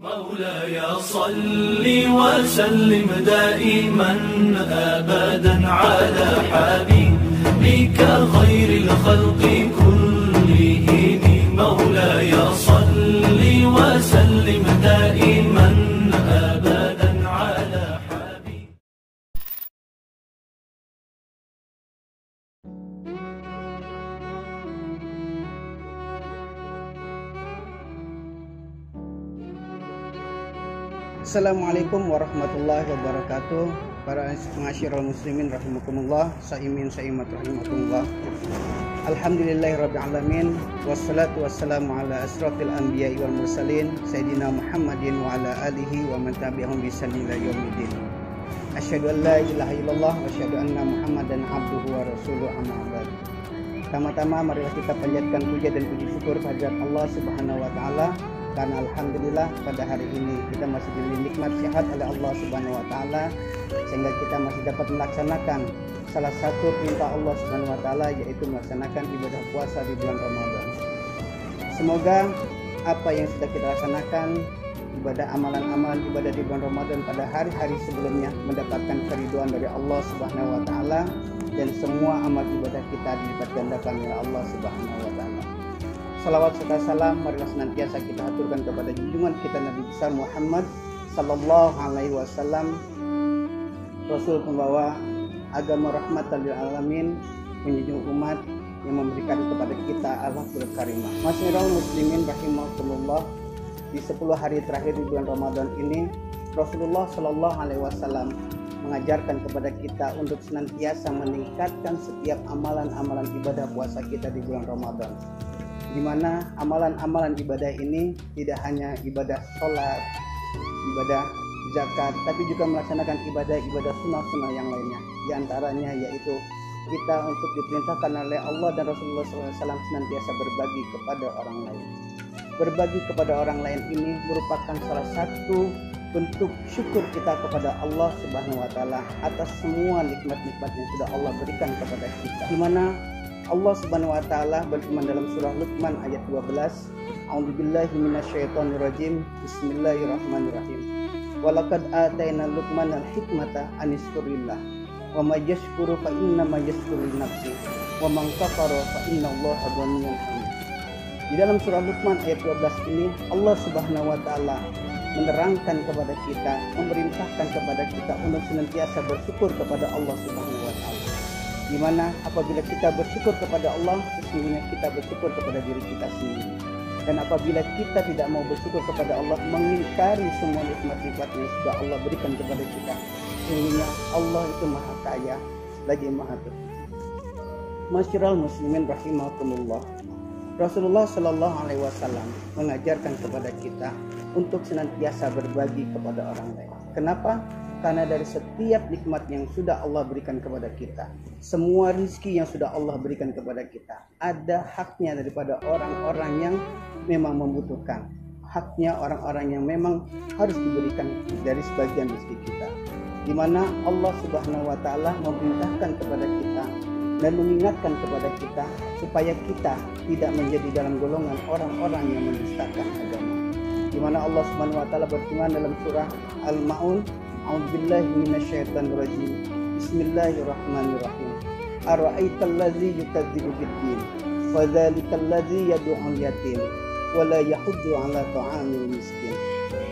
مولاي صل وسلم دائما أبدا على حبيبك خير الخلق كلهم. مولاي صل وسلم دائما أبدا على حبيبك. Assalamualaikum warahmatullahi wabarakatuh. Para ma'asyiral muslimin rahimakumullah, saimin saimat rahimakumullah. Alhamdulillahirabbil alamin, wassalatu wassalamu ala asrofil anbiya'i wal mursalin sayyidina Muhammadin wa ala alihi wa man tabi'ahum bi ihsan ila yaumiddin. Asyhadu an la ilaha illallah wa asyhadu anna Muhammadan abduhu wa rasuluhu, amma ba'd. Pertama-tama marilah kita panjatkan puja dan puji syukur kehadirat Allah Subhanahu wa taala, karena alhamdulillah pada hari ini kita masih diberi nikmat sehat oleh Allah Subhanahu wa taala, sehingga kita masih dapat melaksanakan salah satu perintah Allah Subhanahu wa taala, yaitu melaksanakan ibadah puasa di bulan Ramadan. Semoga apa yang sudah kita laksanakan, ibadah amalan-amalan ibadah di bulan Ramadan pada hari-hari sebelumnya, mendapatkan keridhaan dari Allah Subhanahu wa taala, dan semua amal ibadah kita dilipat gandakan oleh Allah Subhanahu wa taala. Salawat serta salam marilah senantiasa kita aturkan kepada junjungan kita Nabi besar Muhammad sallallahu alaihi wasallam, Rasul pembawa agama rahmatan lil alamin, menjunjung umat yang memberikan kepada kita al-Qur'an karimah. Masyiral muslimin rahimakumullah, di 10 hari terakhir di bulan Ramadan ini, Rasulullah sallallahu alaihi wasallam mengajarkan kepada kita untuk senantiasa meningkatkan setiap amalan-amalan ibadah puasa kita di bulan Ramadan, di mana amalan-amalan ibadah ini tidak hanya ibadah sholat, ibadah zakat, tapi juga melaksanakan ibadah-ibadah sunnah-sunnah yang lainnya. Di antaranya yaitu kita untuk diperintahkan oleh Allah dan Rasulullah SAW senantiasa berbagi kepada orang lain. Berbagi kepada orang lain ini merupakan salah satu bentuk syukur kita kepada Allah Subhanahu wa taala atas semua nikmat-nikmat yang sudah Allah berikan kepada kita. Di mana Allah Subhanahu wa taala berfirman dalam surah Luqman ayat 12, A'udzubillahi minasyaitonirrajim, Bismillahirrahmanirrahim. Walaqad ataina Luqmanal hikmata anishkurillah wa may yashkuru fa innama yashkuru li nafsi wa man kafara fa innallaha ghaniyyun hamid. Di dalam surah Luqman ayat 12 ini Allah Subhanahu wa taala menerangkan kepada kita, memerintahkan kepada kita untuk senantiasa bersyukur kepada Allah Subhanahu wa taala. Di mana apabila kita bersyukur kepada Allah, sesungguhnya kita bersyukur kepada diri kita sendiri. Dan apabila kita tidak mau bersyukur kepada Allah, mengingkari semua nikmat-nikmat yang sudah Allah berikan kepada kita, sesungguhnya Allah itu maha kaya lagi maha terpuji. Masyiral muslimin rahimakumullah, Rasulullah sallallahu alaihi wasallam mengajarkan kepada kita untuk senantiasa berbagi kepada orang lain. Kenapa? Karena dari setiap nikmat yang sudah Allah berikan kepada kita, semua rizki yang sudah Allah berikan kepada kita, ada haknya daripada orang-orang yang memang membutuhkan. Haknya orang-orang yang memang harus diberikan dari sebagian rizki kita. Di mana Allah Subhanahu wa taala memerintahkan kepada kita dan mengingatkan kepada kita supaya kita tidak menjadi dalam golongan orang-orang yang mendustakan agama. Di mana Allah Subhanahu wa taala berfirman dalam surah Al-Maun, A'udzubillahi minasyaitonirrajim, Bismillahirrahmanirrahim. Ara'aital ladzi yukadzibu biddin, fadzalikal ladzi yad'ul yatim wa la yahuddu 'ala ta'amil miskin.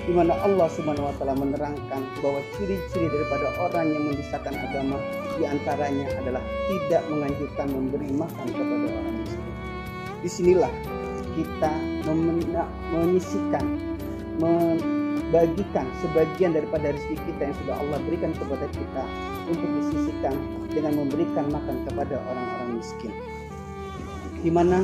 Di mana Allah Subhanahu wa taala menerangkan bahwa ciri-ciri daripada orang yang mendustakan agama di antaranya adalah tidak menganjurkan memberi makan kepada orang miskin. Disinilah kita menyisihkan, membagikan sebagian daripada rezeki kita yang sudah Allah berikan kepada kita untuk disisihkan dengan memberikan makan kepada orang-orang miskin. Di mana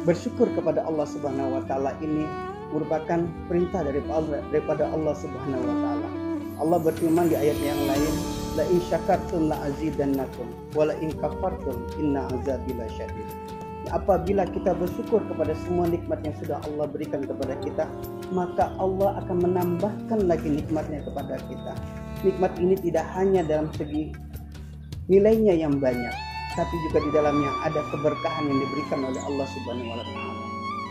bersyukur kepada Allah Subhanahu wa taala ini merupakan perintah daripada Allah Subhanahu wa taala. Allah berfirman di ayat yang lain, la in syakartum la azidannakum wa la in kafartum inna azabi lasyadid. Apabila kita bersyukur kepada semua nikmat yang sudah Allah berikan kepada kita, maka Allah akan menambahkan lagi nikmatnya kepada kita. Nikmat ini tidak hanya dalam segi nilainya yang banyak, tapi juga di dalamnya ada keberkahan yang diberikan oleh Allah Subhanahu wa taala.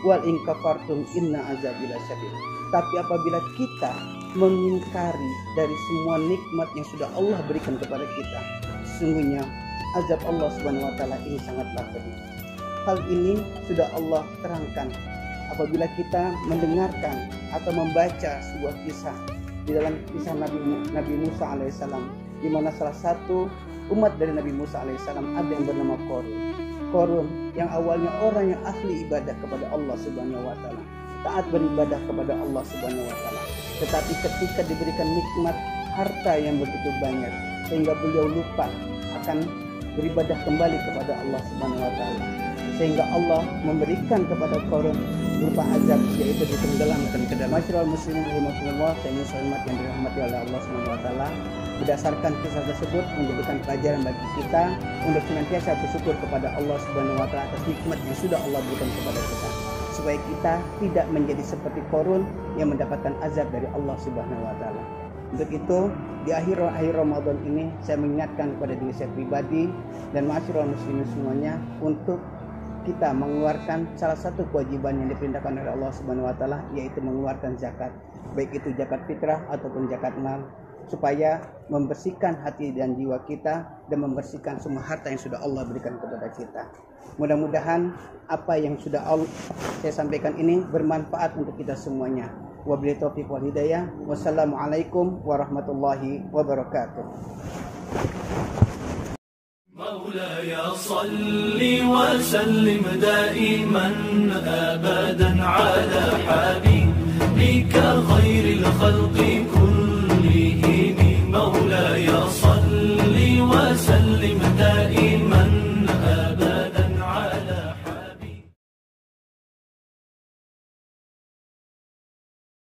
wal in kafartum inna azabi lasyadid. Tapi apabila kita mengingkari dari semua nikmat yang sudah Allah berikan kepada kita, sesungguhnya azab Allah Subhanahu wa taala ini sangatlah pedih. Hal ini sudah Allah terangkan apabila kita mendengarkan atau membaca sebuah kisah di dalam kisah Nabi Musa alaihissalam, di mana salah satu umat dari Nabi Musa alaihissalam ada yang bernama Korun yang awalnya orang yang ahli ibadah kepada Allah Subhanahu wa taala, taat beribadah kepada Allah Subhanahu wa taala. Tetapi ketika diberikan nikmat harta yang begitu banyak, sehingga beliau lupa akan beribadah kembali kepada Allah Subhanahu wa taala, sehingga Allah memberikan kepada Korun berupa azab, yaitu ditenggelamkan ke dalam. Masyaallah muslimin rahimakumullah, saya muslimat yang dirahmati oleh Allah Subhanahu wa taala. Berdasarkan kisah tersebut menjadikan pelajaran bagi kita untuk senantiasa bersyukur kepada Allah Subhanahu wa taala atas nikmat yang sudah Allah berikan kepada kita, supaya kita tidak menjadi seperti Korun yang mendapatkan azab dari Allah Subhanahu wa taala. Untuk itu, di akhir Ramadan ini saya mengingatkan kepada diri saya pribadi dan masyarakat muslimin semuanya untuk kita mengeluarkan salah satu kewajiban yang diperintahkan oleh Allah Subhanahu wa taala, yaitu mengeluarkan zakat, baik itu zakat fitrah ataupun zakat mal, supaya membersihkan hati dan jiwa kita dan membersihkan semua harta yang sudah Allah berikan kepada kita. Mudah-mudahan apa yang sudah saya sampaikan ini bermanfaat untuk kita semuanya. Wabillahi taufiq wal hidayah. Wassalamualaikum warahmatullahi wabarakatuh. مولاي صل وسلم دائما أبدا على حبيبك خير الخلق